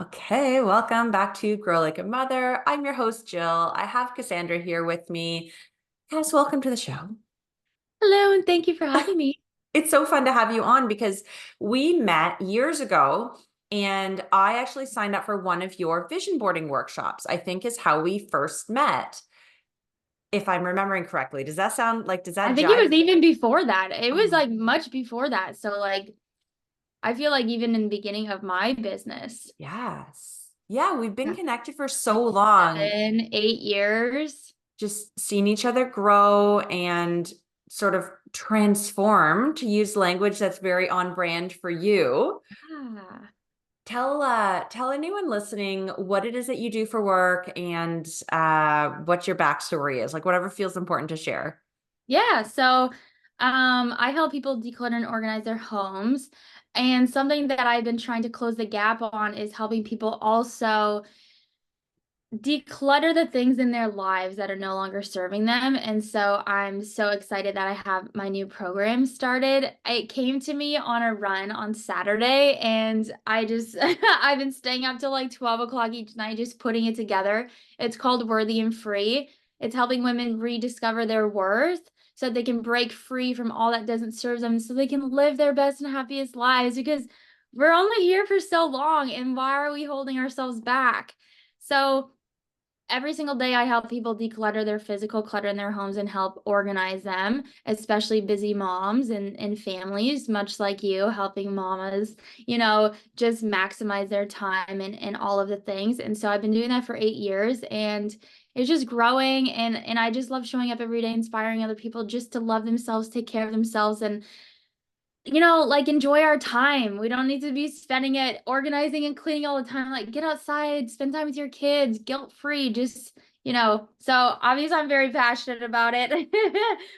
Okay, welcome back to Grow Like a Mother. I'm your host, Jill. I have Cassandra here with me. Cass, welcome to the show. Hello, and thank you for having me. It's so fun to have you on because we met years ago and I actually signed up for one of your vision boarding workshops, I think is how we first met, if I'm remembering correctly. Does that sound like, does I that think it jive? was even before that. It was Oh, like much before that. So like I feel like even in the beginning of my business, yes. Yeah, we've been yeah, connected for like so long. 7, 8 years. Just seeing each other grow and sort of transform, to use language that's very on brand for you. Ah. Tell anyone listening what it is that you do for work and what your backstory is, like whatever feels important to share. Yeah, so I help people declutter and organize their homes. And something that I've been trying to close the gap on is helping people also declutter the things in their lives that are no longer serving them. And so I'm so excited that I have my new program started. It came to me on a run on Saturday, and I just, I've been staying up till like 12 o'clock each night just putting it together. It's called Worthy and Free. It's helping women rediscover their worth so that they can break free from all that doesn't serve them so they can live their best and happiest lives because we're only here for so long. And why are we holding ourselves back? So, every single day I help people declutter their physical clutter in their homes and help organize them, especially busy moms and families, much like you, helping mamas, just maximize their time and all of the things. And so I've been doing that for 8 years, and it's just growing, and I just love showing up every day, inspiring other people just to love themselves, take care of themselves, and like enjoy our time. We don't need to be spending it organizing and cleaning all the time. Like get outside, spend time with your kids, guilt-free, so obviously I'm very passionate about it.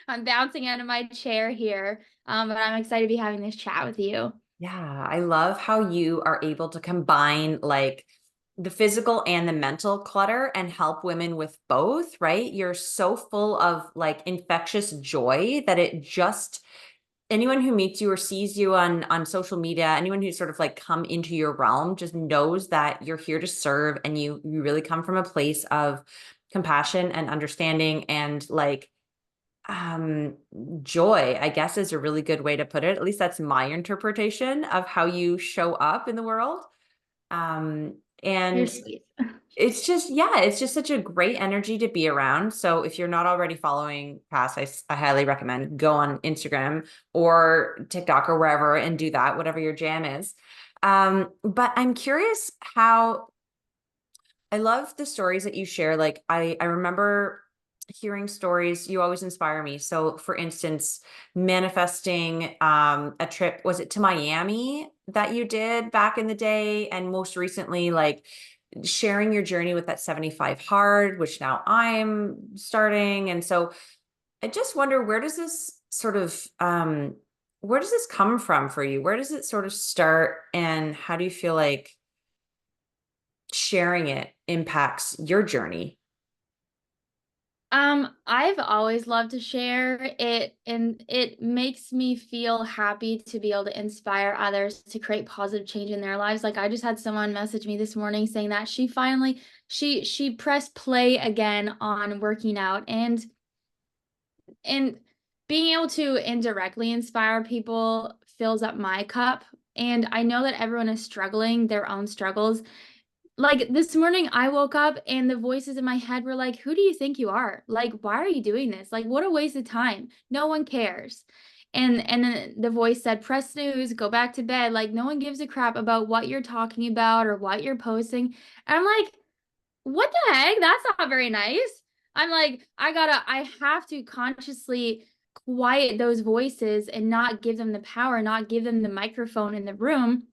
I'm bouncing out of my chair here. But I'm excited to be having this chat with you. Yeah, I love how you are able to combine like the physical and the mental clutter and help women with both, right? You're so full of like infectious joy that it just anyone who meets you or sees you on social media, anyone who's sort of like come into your realm just knows that you're here to serve and you really come from a place of compassion and understanding and like um joy, I guess is a really good way to put it. At least that's my interpretation of how you show up in the world. Um You're and sweet. it's just, yeah, it's just such a great energy to be around. So if you're not already following Cass, I highly recommend go on Instagram or TikTok or wherever and do that, whatever your jam is. But I'm curious how I love the stories that you share. Like I remember hearing stories, you always inspire me. So for instance, manifesting a trip, was it to Miami that you did back in the day? And most recently, like sharing your journey with that 75 hard, which now I'm starting. And so I just wonder, where does this sort of where does this come from for you? Where does it sort of start and how do you feel like sharing it impacts your journey? I've always loved to share it, and it makes me feel happy to be able to inspire others to create positive change in their lives. Like I just had someone message me this morning saying that she finally she pressed play again on working out, and being able to indirectly inspire people fills up my cup. And I know that everyone is struggling their own struggles. Like this morning, I woke up and the voices in my head were like, who do you think you are? Like, why are you doing this? Like, what a waste of time. No one cares. And then the voice said, press snooze, go back to bed. Like, no one gives a crap about what you're talking about or what you're posting. And I'm like, what the heck? That's not very nice. I'm like, I have to consciously quiet those voices and not give them the power, not give them the microphone in the room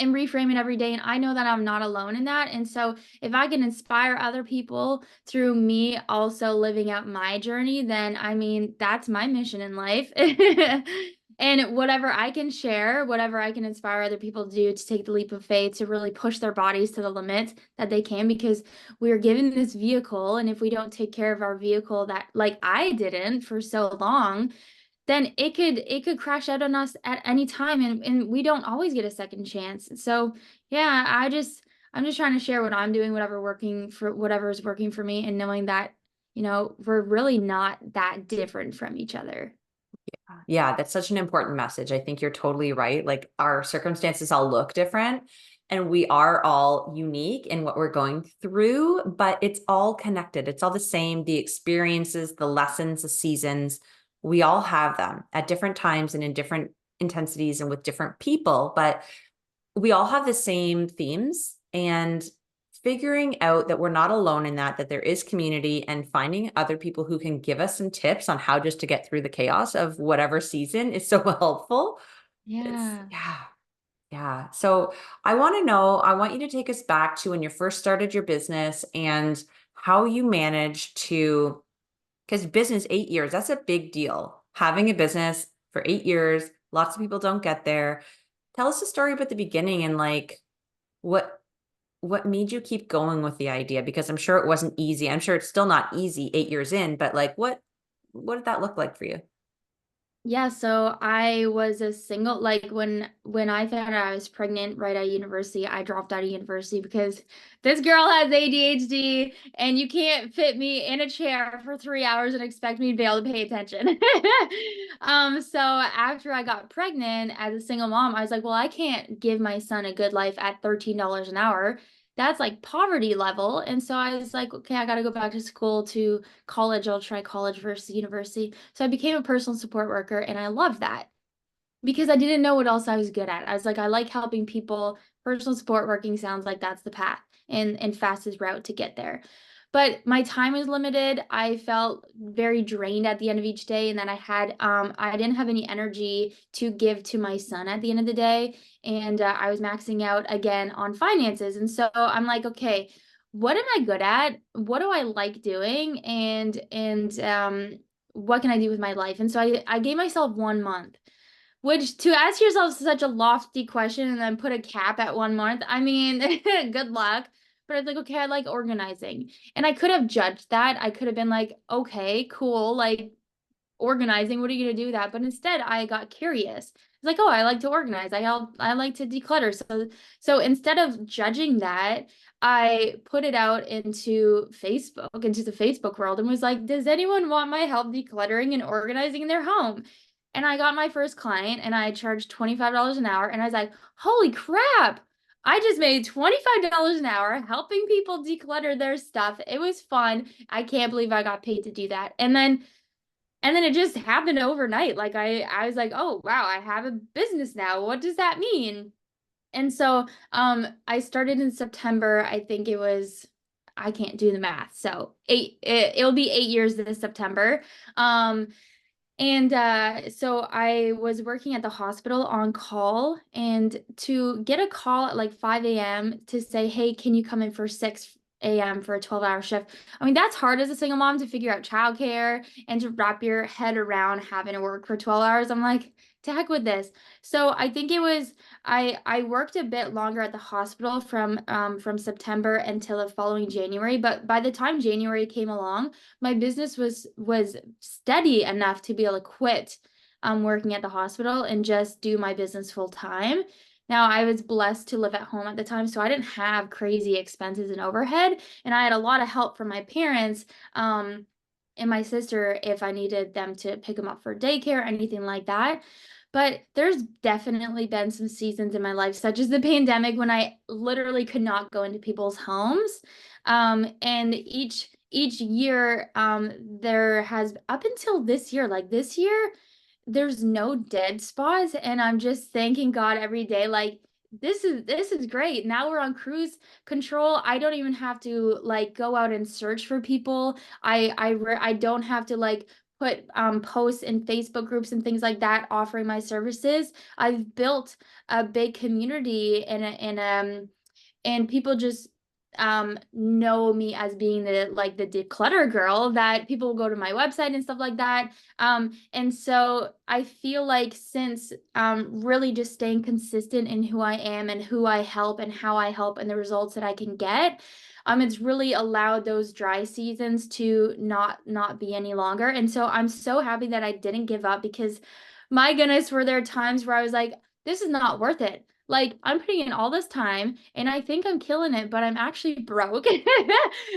and reframe it every day. And I know that I'm not alone in that. And so if I can inspire other people through me also living out my journey, then I mean, that's my mission in life. And whatever I can share, whatever I can inspire other people to do to take the leap of faith, to really push their bodies to the limit that they can, because we are given this vehicle. And if we don't take care of our vehicle, that like I didn't for so long, then it could crash out on us at any time, and we don't always get a second chance. So yeah, I'm just trying to share what I'm doing, whatever is working for me, and knowing that, we're really not that different from each other. Yeah, that's such an important message. I think you're totally right. Like our circumstances all look different and we are all unique in what we're going through, but it's all connected. It's all the same. The experiences, the lessons, the seasons, we all have them at different times and in different intensities and with different people, but we all have the same themes, and figuring out that we're not alone in that, that there is community, and finding other people who can give us some tips on how just to get through the chaos of whatever season is so helpful. It's Yeah. yeah. Yeah. So I want you to take us back to when you first started your business and how you managed to, because business 8 years, that's a big deal. Having a business for 8 years, lots of people don't get there. Tell us a story about the beginning and like what what made you keep going with the idea? Because I'm sure it wasn't easy. I'm sure it's still not easy 8 years in, but like what did that look like for you? Yeah, so I was a single, like when I found out I was pregnant right out of university, I dropped out of university because this girl has ADHD and you can't fit me in a chair for 3 hours and expect me to be able to pay attention. So after I got pregnant as a single mom, I was like, well, I can't give my son a good life at $13 an hour. That's like poverty level. And so I was like, okay, I got to go back to school to college. I'll try college versus university. So I became a personal support worker and I loved that because I didn't know what else I was good at. I was like, I like helping people. Personal support working sounds like that's the path and fastest route to get there. But my time was limited. I felt very drained at the end of each day, and then I didn't have any energy to give to my son at the end of the day, and I was maxing out again on finances. And so I'm like, okay, what am I good at? What do I like doing? And what can I do with my life? And so I gave myself 1 month, which to ask yourself such a lofty question and then put a cap at 1 month, I mean, good luck. But I was like, okay, I like organizing. And I could have judged that. I could have been like, okay, cool, like organizing, what are you going to do with that? But instead, I got curious. It's like, oh, I like to organize. I like to declutter. So instead of judging that, I put it out into the Facebook world and was like, does anyone want my help decluttering and organizing their home? And I got my first client and I charged $25 an hour. And I was like, holy crap. I just made $25 an hour helping people declutter their stuff. It was fun. I can't believe I got paid to do that. And then it just happened overnight. Like I was like, oh wow, I have a business now. What does that mean? And so I started in September. I think it was, I can't do the math. So it'll be 8 years this September. And so I was working at the hospital on call, and to get a call at like 5 a.m. to say, hey, can you come in for 6 a.m. for a 12-hour shift? I mean, that's hard as a single mom to figure out childcare and to wrap your head around having to work for 12 hours. I'm like, to heck with this. So I think it was, I worked a bit longer at the hospital from September until the following January. But by the time January came along, my business was steady enough to be able to quit working at the hospital and just do my business full time. Now, I was blessed to live at home at the time, so I didn't have crazy expenses and overhead, and I had a lot of help from my parents and my sister if I needed them to pick them up for daycare, anything like that. But there's definitely been some seasons in my life, such as the pandemic, when I literally could not go into people's homes. And each year, there has up until this year, like this year, there's no dead spots, and I'm just thanking God every day, like this is great. Now we're on cruise control. I don't even have to like go out and search for people. I don't have to like put posts in Facebook groups and things like that offering my services. I've built a big community and people just know me as being the declutter girl, that people will go to my website and stuff like that. And so I feel like since really just staying consistent in who I am and who I help and how I help and the results that I can get, it's really allowed those dry seasons to not be any longer. And so I'm so happy that I didn't give up, because my goodness, were there times where I was like, this is not worth it. Like, I'm putting in all this time and I think I'm killing it, but I'm actually broke.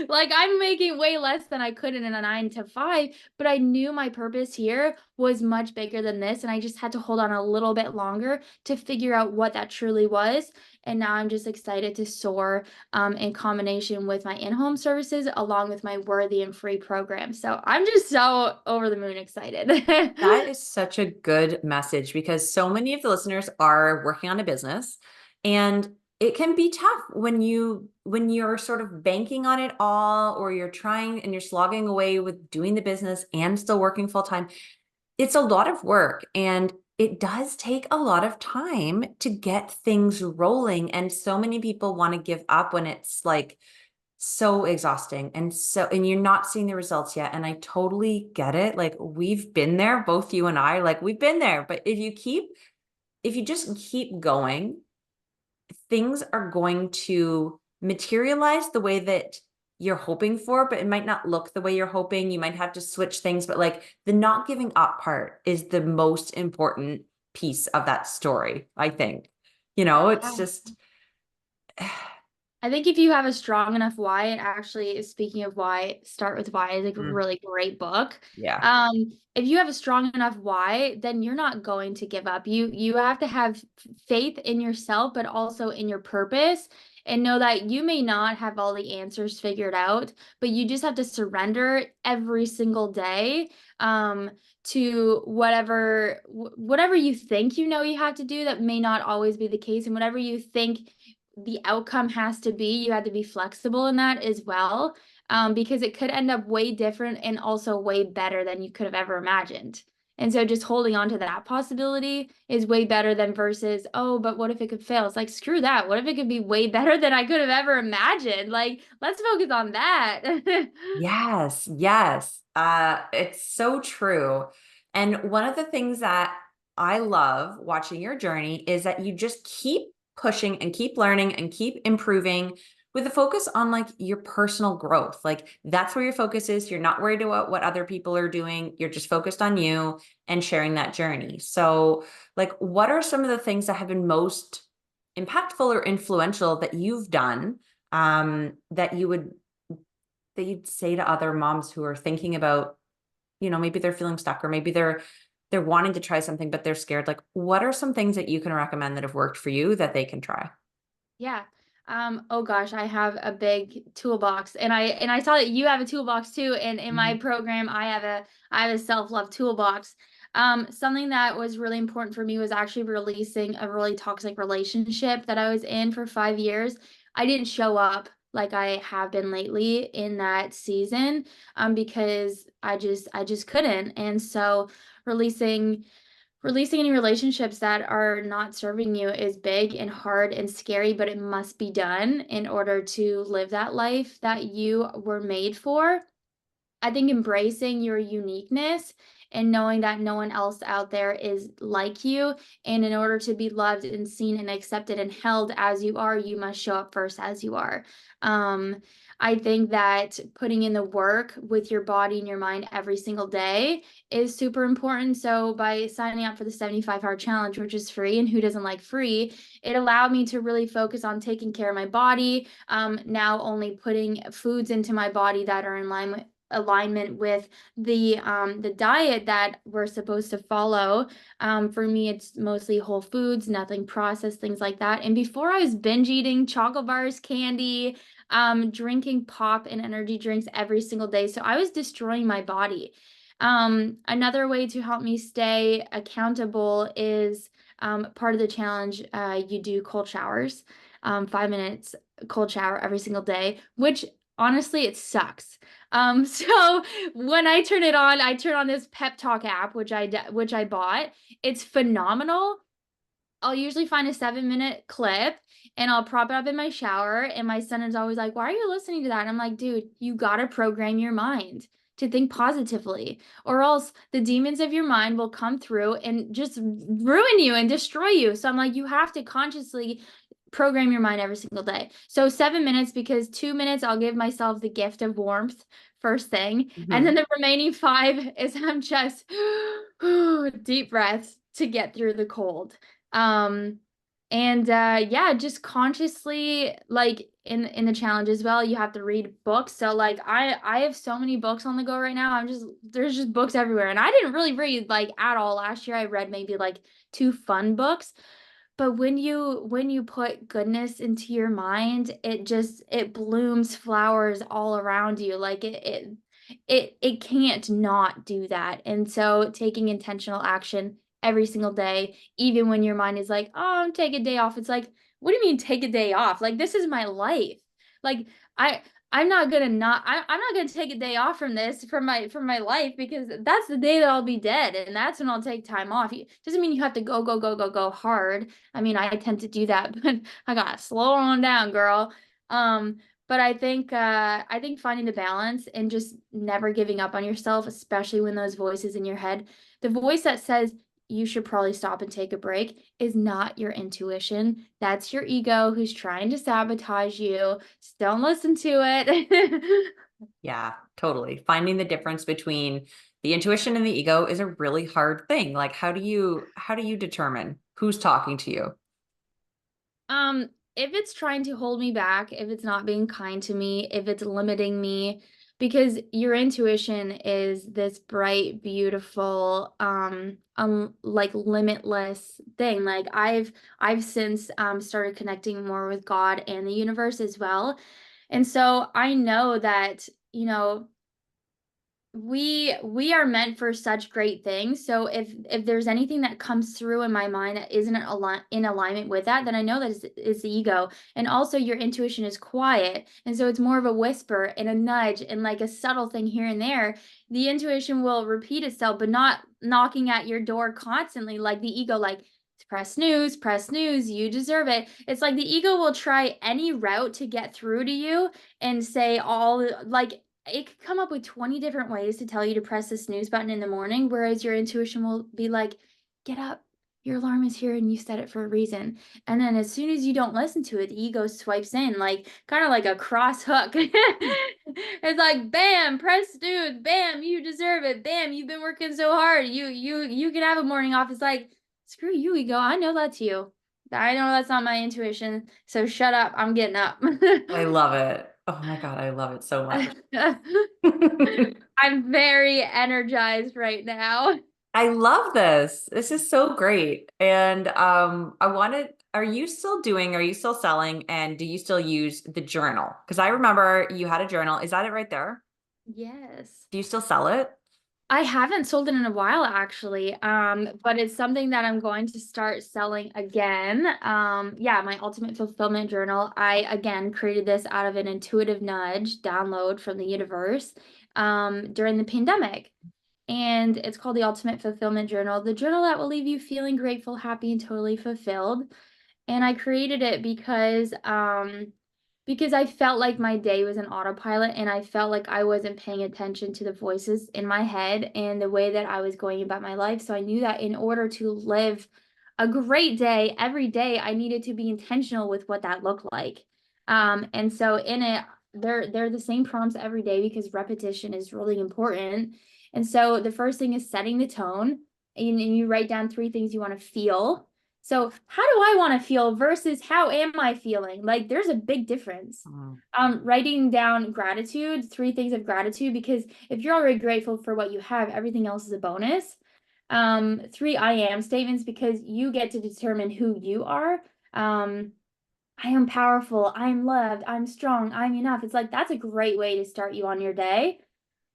Like, I'm making way less than I could in a 9 to 5, but I knew my purpose here was much bigger than this. And I just had to hold on a little bit longer to figure out what that truly was. And now I'm just excited to soar in combination with my in-home services along with my worthy and free program. So I'm just so over the moon excited. That is such a good message because so many of the listeners are working on a business, and it can be tough when you're sort of banking on it all, or you're trying and you're slogging away with doing the business and still working full time. It's a lot of work, and it does take a lot of time to get things rolling. And so many people want to give up when it's like so exhausting, and you're not seeing the results yet. And I totally get it. Like, we've been there, both you and I, like, we've been there. But if you just keep going, things are going to materialize the way that you're hoping for, but it might not look the way you're hoping. You might have to switch things, but like, the not giving up part is the most important piece of that story, I think. It's Yeah. just I think if you have a strong enough why, and actually speaking of why, Start with Why is like a Mm, really great book. yeah. If you have a strong enough why, then you're not going to give up. You have to have faith in yourself, but also in your purpose, and know that you may not have all the answers figured out, but you just have to surrender every single day to whatever you think you know you have to do. That may not always be the case, and whatever you think the outcome has to be, you have to be flexible in that as well, because it could end up way different and also way better than you could have ever imagined. And so just holding on to that possibility is way better than versus, oh, but what if it could fail? It's like, screw that. What if it could be way better than I could have ever imagined? Like, let's focus on that. Yes, yes. It's so true. And one of the things that I love watching your journey is that you just keep pushing and keep learning and keep improving with a focus on like your personal growth. Like, that's where your focus is. You're not worried about what other people are doing. You're just focused on you and sharing that journey. So, like, what are some of the things that have been most impactful or influential that you've done, that you'd say to other moms who are thinking about, maybe they're feeling stuck, or maybe they're wanting to try something, but they're scared. Like, what are some things that you can recommend that have worked for you that they can try? Yeah. Oh gosh, I have a big toolbox, and I saw that you have a toolbox too. And in my Mhm. program, I have a self-love toolbox. Something that was really important for me was actually releasing a really toxic relationship that I was in for 5 years. I didn't show up like I have been lately in that season, because I just couldn't. And so releasing Releasing any relationships that are not serving you is big and hard and scary, but it must be done in order to live that life that you were made for. I think embracing your uniqueness and knowing that no one else out there is like you. And in order to be loved and seen and accepted and held as you are, you must show up first as you are. Um, I think that putting in the work with your body and your mind every single day is super important. So by signing up for the 75-hour challenge, which is free, and who doesn't like free, it allowed me to really focus on taking care of my body. Now only putting foods into my body that are in alignment with the diet that we're supposed to follow. For me, it's mostly whole foods, nothing processed, things like that. And before, I was binge eating chocolate bars, candy, drinking pop and energy drinks every single day. So I was destroying my body. Another way to help me stay accountable is part of the challenge. You do cold showers, 5 minutes cold shower every single day, which honestly, it sucks. So when I turn it on, I turn on this pep talk app, which I bought. It's phenomenal. I'll usually find a 7-minute clip and I'll prop it up in my shower. And my son is always like, "Why are you listening to that?" And I'm like, "Dude, you gotta program your mind to think positively, or else the demons of your mind will come through and just ruin you and destroy you." So I'm like, you have to consciously program your mind every single day. So 7 minutes, because 2 minutes I'll give myself the gift of warmth first thing. And then Mhm. the remaining five is I'm just deep breaths to get through the cold. Um, And yeah, just consciously like in the challenge as well, you have to read books. So like I have so many books on the go right now. There's just books everywhere. And I didn't really read like at all last year. I read maybe like two fun books. But when you put goodness into your mind, it blooms flowers all around you. Like it can't not do that. And so taking intentional action every single day, even when your mind is like, oh, take a day off. It's like, what do you mean take a day off? Like this is my life. Like I I'm not gonna take a day off from this from my life because that's the day that I'll be dead and that's when I'll take time off. It doesn't mean you have to go hard. I mean, I tend to do that, but I gotta slow on down, girl. Um, but I think finding the balance and just never giving up on yourself, especially when those voices in your head, the voice that says you should probably stop and take a break is not your intuition. That's your ego who's trying to sabotage you. Just don't listen to it. Yeah, totally. Finding the difference between the intuition and the ego is a really hard thing. Like how do you determine who's talking to you? If it's trying to hold me back, if it's not being kind to me, if it's limiting me, because your intuition is this bright, beautiful, like limitless thing. Like I've since started connecting more with God and the universe as well. And so I know that, you know, we are meant for such great things. So if there's anything that comes through in my mind that isn't in alignment with that, then I know that is the ego. And also your intuition is quiet, and so it's more of a whisper and a nudge and like a subtle thing here and there. The intuition will repeat itself, but not knocking at your door constantly like the ego, like press snooze, you deserve it. It's like the ego will try any route to get through to you and say all like it could come up with 20 different ways to tell you to press the snooze button in the morning, whereas your intuition will be like, get up. Your alarm is here and you set it for a reason. And then as soon as you don't listen to it, the ego swipes in, like kind of like a cross hook. It's like, bam, press snooze, bam, you deserve it. Bam, you've been working so hard. You can have a morning off. It's like, screw you, ego. I know that's you. I know that's not my intuition. So shut up. I'm getting up. I love it. Oh my God, I love it so much. I'm very energized right now. I love this. This is so great. And I wanted, are you still selling and do you still use the journal? Because I remember you had a journal. Is that it right there? Yes. Do you still sell it? I haven't sold it in a while actually. But it's something that I'm going to start selling again. Yeah, my ultimate fulfillment journal. I again created this out of an intuitive nudge download from the universe during the pandemic. And it's called the Ultimate Fulfillment Journal, the journal that will leave you feeling grateful, happy, and totally fulfilled. And I created it because I felt like my day was an autopilot and I felt like I wasn't paying attention to the voices in my head and the way that I was going about my life. So I knew that in order to live a great day every day, I needed to be intentional with what that looked like. And so in it, they're the same prompts every day because repetition is really important. And so the first thing is setting the tone, and you write down three things you want to feel. So how do I want to feel versus how am I feeling? Like there's a big difference. Mm. Writing down gratitude, three things of gratitude, because if you're already grateful for what you have, everything else is a bonus. Three I am statements because you get to determine who you are. I am powerful, I'm loved, I'm strong, I'm enough. It's like that's a great way to start you on your day.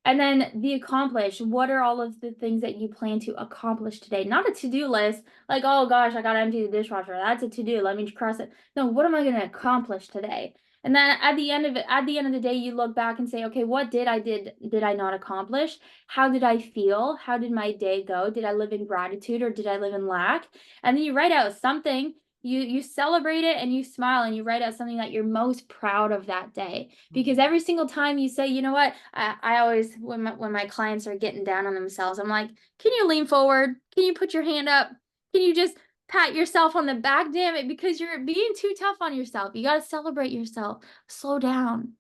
And then the accomplish. What are all of the things that you plan to accomplish today? Not a to-do list, like, oh gosh, I gotta empty the dishwasher. That's a to-do. Let me cross it. No, what am I gonna accomplish today? And then at the end of it, at the end of the day, you look back and say, okay, what did I not accomplish? How did I feel? How did my day go? Did I live in gratitude or did I live in lack? And then you write out something. You celebrate it and you smile and you write out something that you're most proud of that day, because every single time you say, you know what, I always when my clients are getting down on themselves, I'm like, can you lean forward? Can you put your hand up? Can you just pat yourself on the back? Damn it, because you're being too tough on yourself. You got to celebrate yourself. Slow down.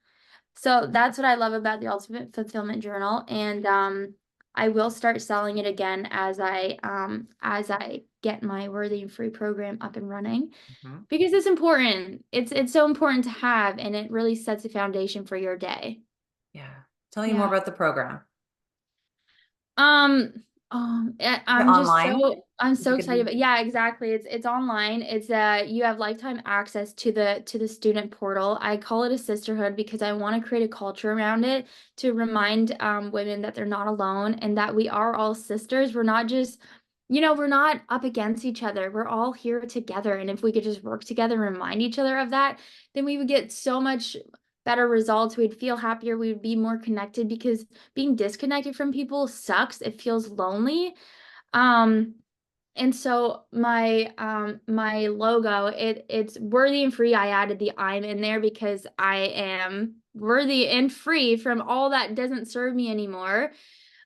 So that's what I love about the Ultimate Fulfillment Journal, and I will start selling it again as I get get my Worthy and Free program up and running Mhm. because it's important. It's so important to have, and it really sets the foundation for your day. Yeah. Tell me more Yeah. about the program. Um, Is it I'm just online? I'm Is so it gonna excited. be? But yeah, exactly. It's online. It's you have lifetime access to the student portal. I call it a sisterhood because I want to create a culture around it to remind women that they're not alone and that we are all sisters. We're not just, we're not up against each other. We're all here together. And if we could just work together and remind each other of that, then we would get so much better results. We'd feel happier. We would be more connected because being disconnected from people sucks. It feels lonely. Um, and so my logo, it's worthy and free. I added the I'm in there because I am worthy and free from all that doesn't serve me anymore.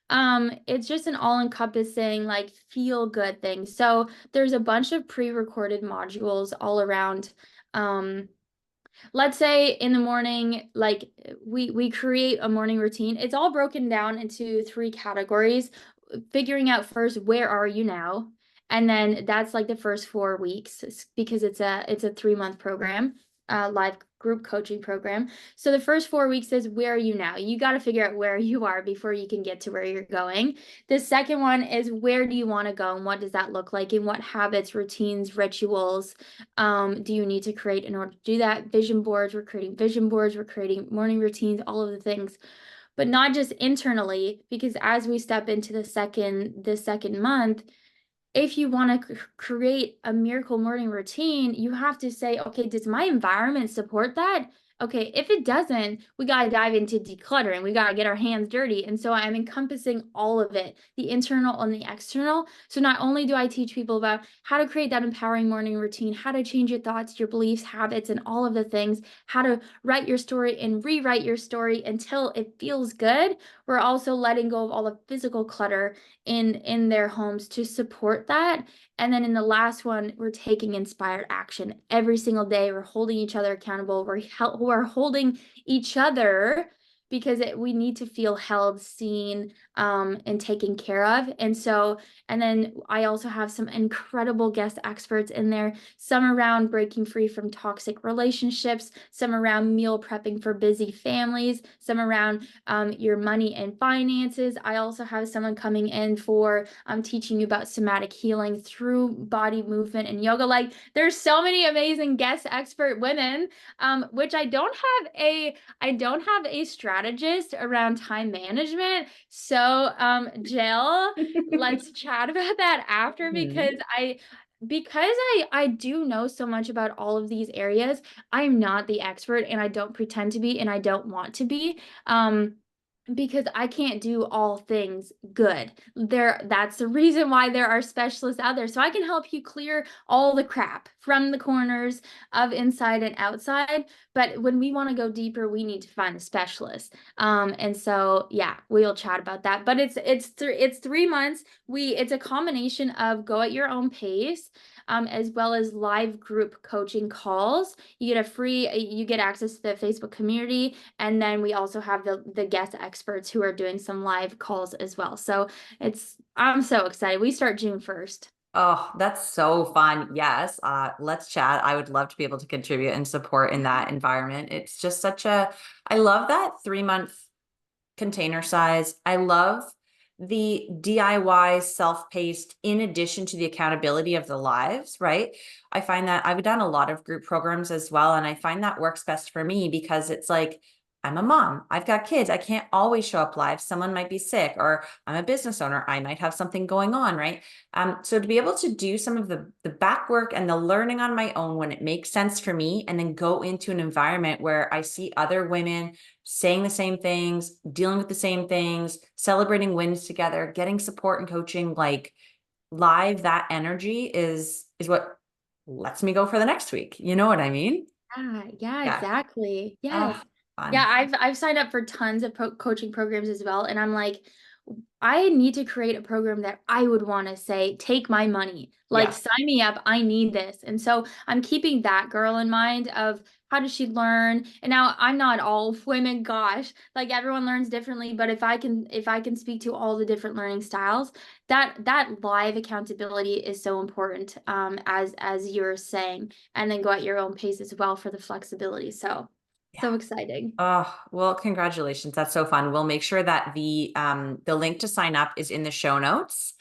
It's just an all-encompassing, like, feel good thing. So there's a bunch of pre-recorded modules all around. Let's say in the morning, like we create a morning routine. It's all broken down into three categories. Figuring out first, where are you now? And then that's like the first 4 weeks because it's a 3-month program, live group coaching program. So the first 4 weeks is, where are you now? You got to figure out where you are before you can get to where you're going. The second one is, where do you want to go and what does that look like and what habits, routines, rituals do you need to create in order to do that? Vision boards, we're creating vision boards, we're creating morning routines, all of the things, but not just internally, because as we step into the second month, if you want to create a miracle morning routine, you have to say, okay, does my environment support that? Okay, if it doesn't, we got to dive into decluttering. We got to get our hands dirty. And so I'm encompassing all of it, the internal and the external. So not only do I teach people about how to create that empowering morning routine, how to change your thoughts, your beliefs, habits, and all of the things, how to write your story and rewrite your story until it feels good. We're also letting go of all the physical clutter in their homes to support that. And then in the last one, we're taking inspired action every single day. We're holding each other accountable. We're holding each other because we need to feel held, seen, and taken care of. And so, and then I also have some incredible guest experts in there, some around breaking free from toxic relationships, some around meal prepping for busy families, some around your money and finances. I also have someone coming in for teaching you about somatic healing through body movement and yoga. Like, there's so many amazing guest expert women, which I don't have a strategist around time management. So, Jill, let's chat about that after Mhm. because I do know so much about all of these areas. I'm not the expert and I don't pretend to be and I don't want to be. Um, because I can't do all things good. That's the reason why there are specialists out there. So I can help you clear all the crap from the corners of inside and outside. But when we want to go deeper, we need to find a specialist. And so yeah, we'll chat about that. But it's 3 months. It's a combination of go at your own pace. As well as live group coaching calls. You get access to the Facebook community, and then we also have the guest experts who are doing some live calls as well. So I'm so excited. We start June 1st. Oh, that's so fun. Yes. Let's chat. I would love to be able to contribute and support in that environment. It's just I love that 3-month container size. I love the DIY self-paced in addition to the accountability of the lives, right? I find that I've done a lot of group programs as well, and I find that works best for me because it's like, I'm a mom, I've got kids, I can't always show up live. Someone might be sick, or I'm a business owner, I might have something going on, right? So to be able to do some of the back work and the learning on my own when it makes sense for me, and then go into an environment where I see other women saying the same things, dealing with the same things, celebrating wins together, getting support and coaching, like live, that energy is what lets me go for the next week. You know what I mean? Yeah, Yeah. exactly. Yes. Oh, Yeah, fun. I've signed up for tons of coaching programs as well, and I'm like, I need to create a program that I would want to say, take my money, like Yeah. sign me up. I need this. And so I'm keeping that girl in mind of how does she learn? And now I'm not all women, gosh, like everyone learns differently, but if I can speak to all the different learning styles, that live accountability is so important, as you're saying, and then go at your own pace as well for the flexibility. So Yeah. so exciting. Oh, well, congratulations. That's so fun. We'll make sure that the link to sign up is in the show notes.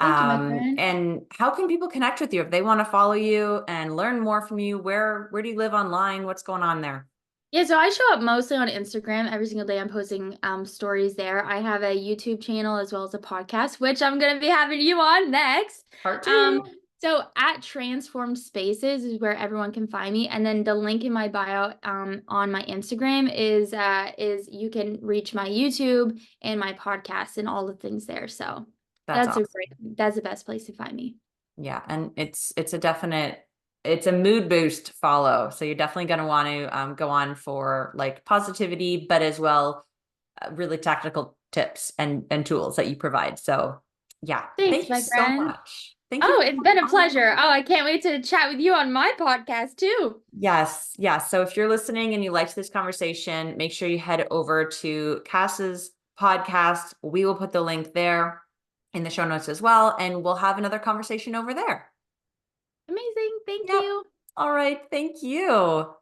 Thank you, my friend. And how can people connect with you if they want to follow you and learn more from you? Where do you live online? What's going on there? Yeah, so I show up mostly on Instagram. Every single day I'm posting stories there. I have a YouTube channel as well as a podcast, which I'm gonna be having you on next. Part Um, two. so at Transformed Spaces is where everyone can find me. And then the link in my bio on my Instagram is you can reach my YouTube and my podcast and all the things there. So That's awesome. that's the best place to find me. Yeah, and it's a mood boost follow. So you're definitely going to want to go on for like positivity, but as well really tactical tips and tools that you provide. So yeah, Thanks, thank you my so friend. much. Thank you Oh, for it's coming been a on. pleasure. Oh, I can't wait to chat with you on my podcast too. Yes, yes. So if you're listening and you liked this conversation, make sure you head over to Cass's podcast. We will put the link there in the show notes as well, and we'll have another conversation over there. Amazing. Thank Yep. you. All right. Thank you.